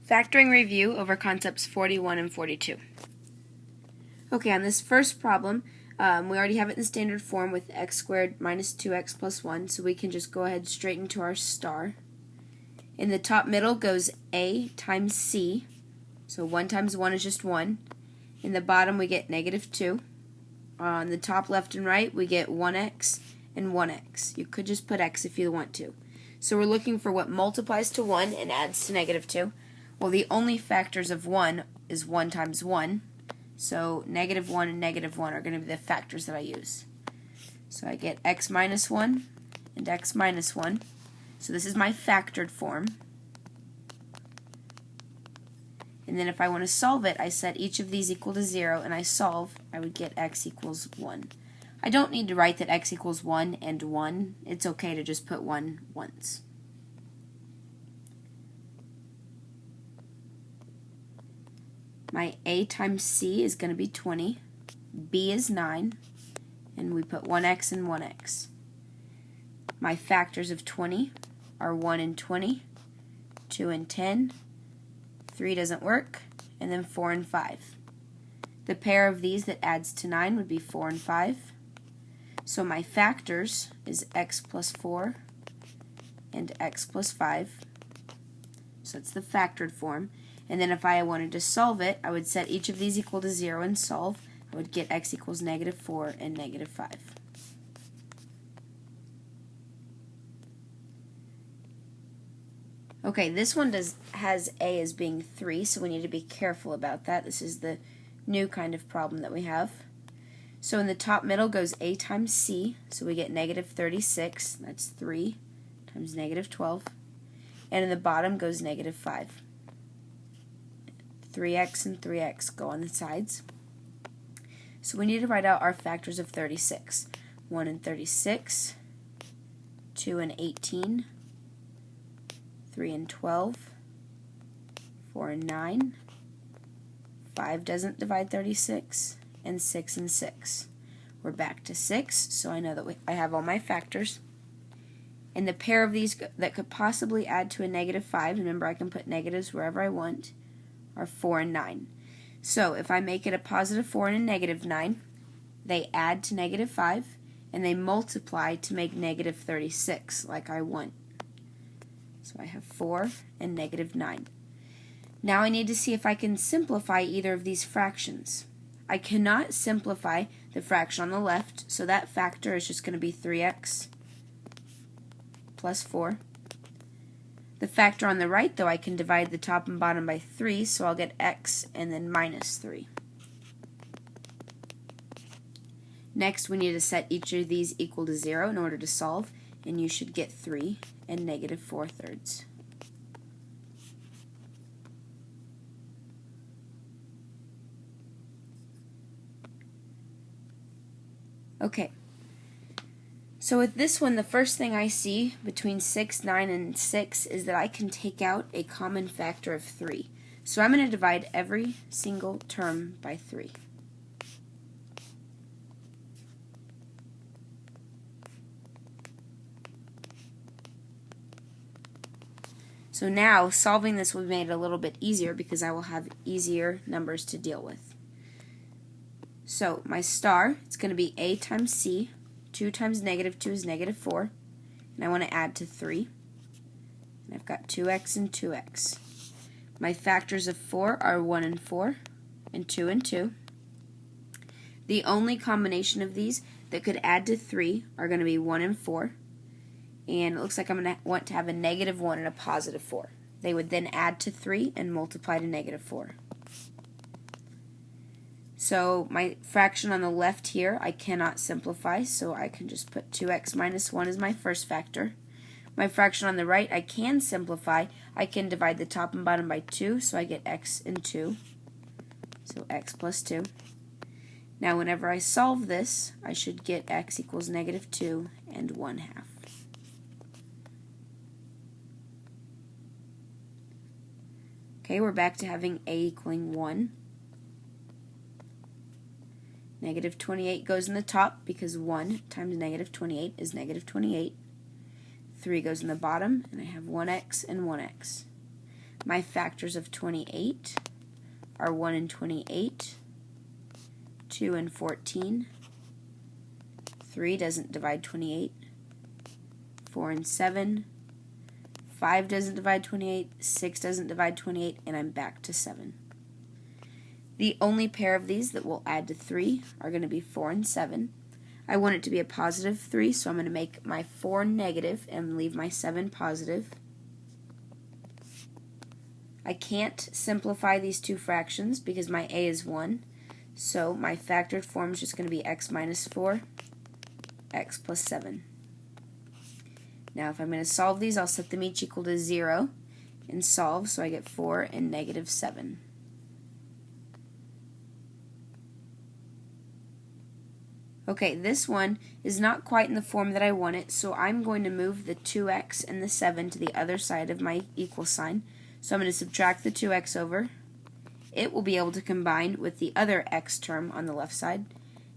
Factoring review over concepts 41 and 42. Okay, on this first problem, we already have it in standard form with x squared minus 2x plus 1, so we can just go ahead straight into our star. In the top middle goes a times c, so 1 times 1 is just 1. In the bottom we get negative 2. On the top left and right we get 1x and 1x. You could just put x if you want to. So we're looking for what multiplies to 1 and adds to negative 2. Well, the only factors of 1 is 1 times 1. So negative 1 and negative 1 are going to be the factors that I use. So I get x minus 1 and x minus 1. So this is my factored form. And then if I want to solve it, I set each of these equal to 0, and I solve, I would get x equals 1. I don't need to write that x equals 1 and 1. It's okay to just put 1 once. My a times c is going to be 20, b is 9, and we put 1x and 1x. My factors of 20 are 1 and 20, 2 and 10, 3 doesn't work, and then 4 and 5. The pair of these that adds to 9 would be 4 and 5. So my factors is x plus 4 and x plus 5. So it's the factored form. And then if I wanted to solve it, I would set each of these equal to 0 and solve. I would get x equals negative 4 and negative 5. Okay, this one has a as being 3, so we need to be careful about that. This is the new kind of problem that we have. So in the top middle goes a times c, so we get negative 36. That's 3 times negative 12. And in the bottom goes negative 5. 3x and 3x go on the sides. So we need to write out our factors of 36. 1 and 36, 2 and 18, 3 and 12, 4 and 9, 5 doesn't divide 36, and 6 and 6. We're back to 6, so I know that I have all my factors. And the pair of these that could possibly add to a negative 5, remember I can put negatives wherever I want, are 4 and 9. So if I make it a positive 4 and a negative 9, they add to negative 5, and they multiply to make negative 36, like I want. So I have 4 and negative 9. Now I need to see if I can simplify either of these fractions. I cannot simplify the fraction on the left, so that factor is just going to be 3x plus 4. The factor on the right, though, I can divide the top and bottom by 3, so I'll get x and then minus 3. Next, we need to set each of these equal to 0 in order to solve, and you should get 3 and negative 4/3. Okay. So with this one, the first thing I see between 6, 9, and 6 is that I can take out a common factor of 3. So I'm going to divide every single term by 3. So now, solving this will be made a little bit easier because I will have easier numbers to deal with. So my star, it's going to be a times c. 2 times negative 2 is negative 4, and I want to add to 3. And I've got 2x and 2x. My factors of 4 are 1 and 4, and 2 and 2. The only combination of these that could add to 3 are going to be 1 and 4, and it looks like I'm going to want to have a negative 1 and a positive 4. They would then add to 3 and multiply to negative 4. So my fraction on the left here I cannot simplify, so I can just put 2x minus 1 as my first factor. My fraction on the right I can simplify. I can divide the top and bottom by 2, so I get x and 2. So x plus 2. Now whenever I solve this, I should get x equals negative 2 and 1/2. Okay, we're back to having a equaling 1. Negative 28 goes in the top because 1 times negative 28 is negative 28. 3 goes in the bottom, and I have 1x and 1x. My factors of 28 are 1 and 28, 2 and 14, 3 doesn't divide 28, 4 and 7, 5 doesn't divide 28, 6 doesn't divide 28, and I'm back to 7. The only pair of these that will add to 3 are going to be 4 and 7. I want it to be a positive 3, so I'm going to make my 4 negative and leave my 7 positive. I can't simplify these two fractions because my a is 1, so my factored form is just going to be x minus 4, x plus 7. Now if I'm going to solve these, I'll set them each equal to 0 and solve, so I get 4 and negative 7. Okay, this one is not quite in the form that I want it, so I'm going to move the 2x and the 7 to the other side of my equal sign. So I'm going to subtract the 2x over. It will be able to combine with the other x term on the left side.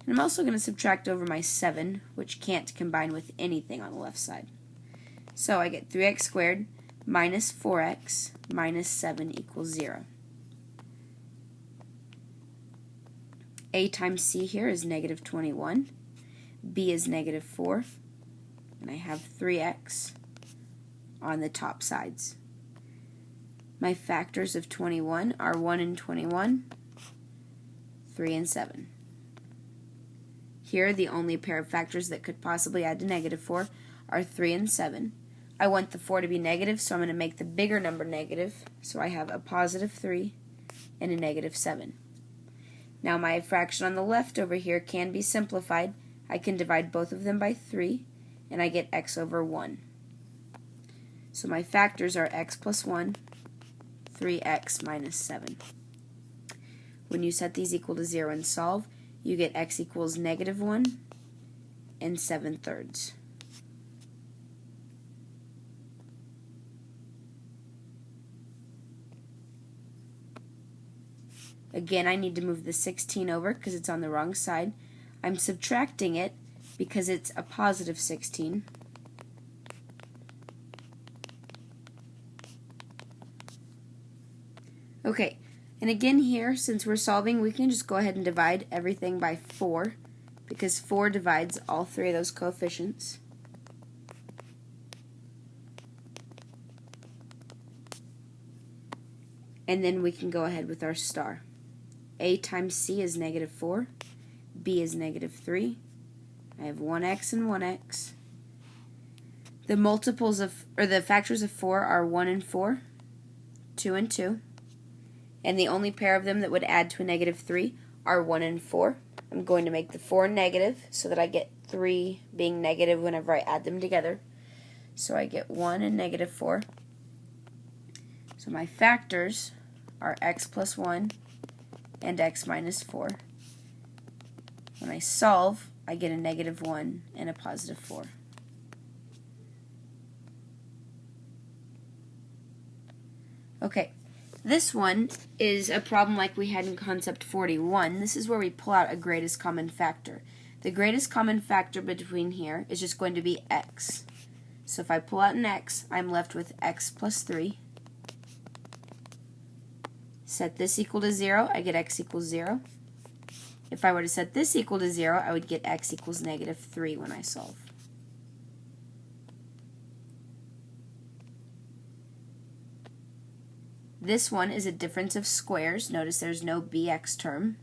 And I'm also going to subtract over my 7, which can't combine with anything on the left side. So I get 3x squared minus 4x minus 7 equals 0. A times c here is negative 21. B is negative 4. And I have 3x on the top sides. My factors of 21 are 1 and 21, 3 and 7. Here, the only pair of factors that could possibly add to negative 4 are 3 and 7. I want the 4 to be negative, so I'm going to make the bigger number negative. So I have a positive 3 and a negative 7. Now my fraction on the left over here can be simplified. I can divide both of them by 3, and I get x over 1. So my factors are x plus 1, 3x minus 7. When you set these equal to 0 and solve, you get x equals negative 1 and 7/3. Again, I need to move the 16 over because it's on the wrong side. I'm subtracting it because it's a positive 16. Okay, and again here, since we're solving, we can just go ahead and divide everything by 4 because 4 divides all three of those coefficients. And then we can go ahead with our star. A times c is negative 4, b is negative 3. I have 1x and 1x. The multiples of, or the factors of 4 are 1 and 4, 2 and 2. And the only pair of them that would add to a negative 3 are 1 and 4. I'm going to make the 4 negative so that I get 3 being negative whenever I add them together. So I get 1 and negative 4. So my factors are x plus 1 and x minus 4. When I solve, I get a negative 1 and a positive 4. Okay, this one is a problem like we had in concept 41. This is where we pull out a greatest common factor. The greatest common factor between here is just going to be x. So if I pull out an x, I'm left with x plus 3. Set this equal to 0, I get x equals 0. If I were to set this equal to 0, I would get x equals negative 3 when I solve. This one is a difference of squares. Notice there's no bx term.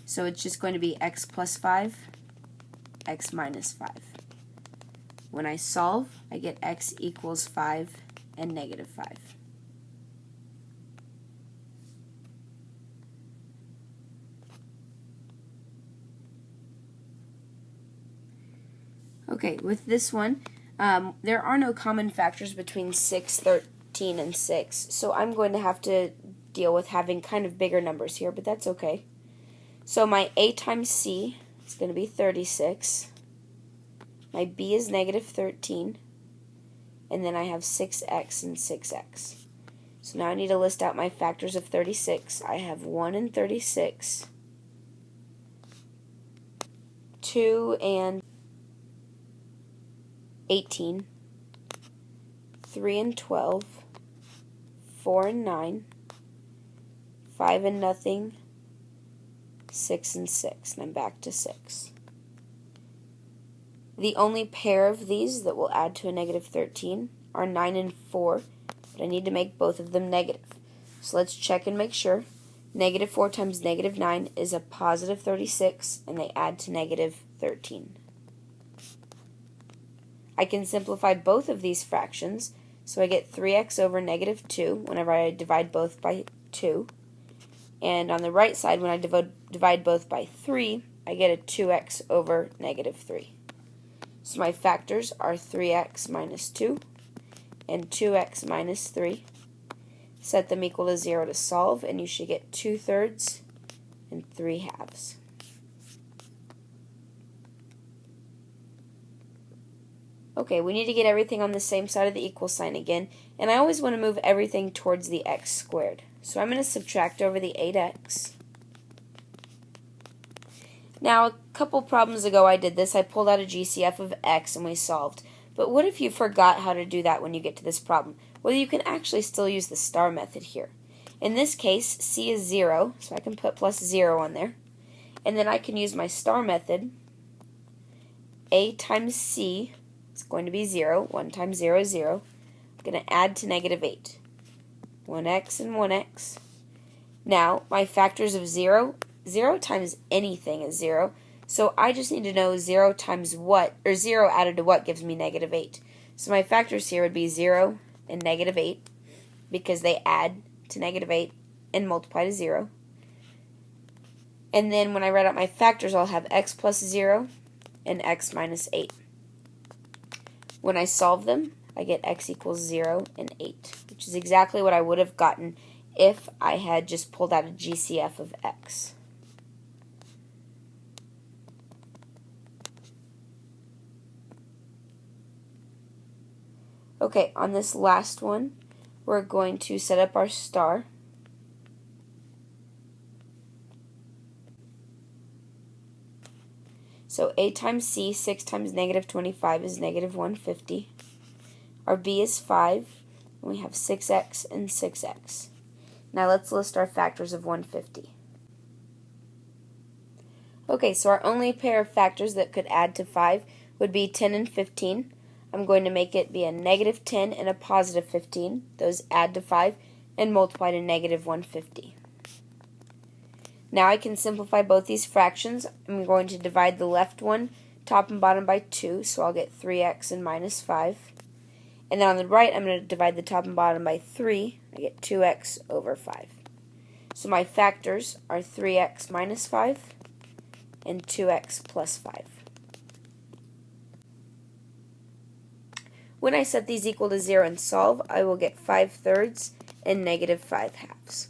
So it's just going to be x plus 5, x minus 5. When I solve, I get x equals 5 and negative 5. Okay, with this one, there are no common factors between 6, 13, and 6, so I'm going to have to deal with having kind of bigger numbers here, but that's okay. So my a times c is going to be 36. My b is negative 13. And then I have 6x and 6x. So now I need to list out my factors of 36. I have 1 and 36, 2 and 18, 3 and 12, 4 and 9, 5 and nothing, 6 and 6, and I'm back to 6. The only pair of these that will add to a negative 13 are 9 and 4, but I need to make both of them negative. So let's check and make sure. Negative 4 times negative 9 is a positive 36, and they add to negative 13. I can simplify both of these fractions, so I get 3x over negative 2 whenever I divide both by 2. And on the right side, when I divide both by 3, I get a 2x over negative 3. So my factors are 3x minus 2 and 2x minus 3. Set them equal to 0 to solve, and you should get 2/3 and 3/2. Okay, we need to get everything on the same side of the equal sign again, and I always want to move everything towards the x squared. So I'm going to subtract over the 8x. Now, a couple problems ago I did this. I pulled out a GCF of x and we solved. But what if you forgot how to do that when you get to this problem? Well, you can actually still use the star method here. In this case, c is 0, so I can put plus 0 on there. And then I can use my star method. A times c is going to be 0. 1 times 0 is 0. I'm going to add to negative 8. 1x and 1x. Now, my factors of 0, 0 times anything is 0. So I just need to know 0 times what, or 0 added to what gives me negative 8. So my factors here would be 0 and negative 8, because they add to negative 8 and multiply to 0. And then when I write out my factors, I'll have x plus 0 and x minus 8. When I solve them, I get x equals 0 and 8, which is exactly what I would have gotten if I had just pulled out a GCF of x. Okay, on this last one, we're going to set up our star. So a times c, 6 times negative 25 is negative 150. Our b is 5, and we have 6x and 6x. Now let's list our factors of 150. Okay, so our only pair of factors that could add to 5 would be 10 and 15. I'm going to make it be a negative 10 and a positive 15. Those add to 5 and multiply to negative 150. Now I can simplify both these fractions. I'm going to divide the left one, top and bottom, by 2, so I'll get 3x and minus 5. And then on the right, I'm going to divide the top and bottom by 3. I get 2x over 5. So my factors are 3x minus 5 and 2x plus 5. When I set these equal to 0 and solve, I will get 5/3 and negative 5/2.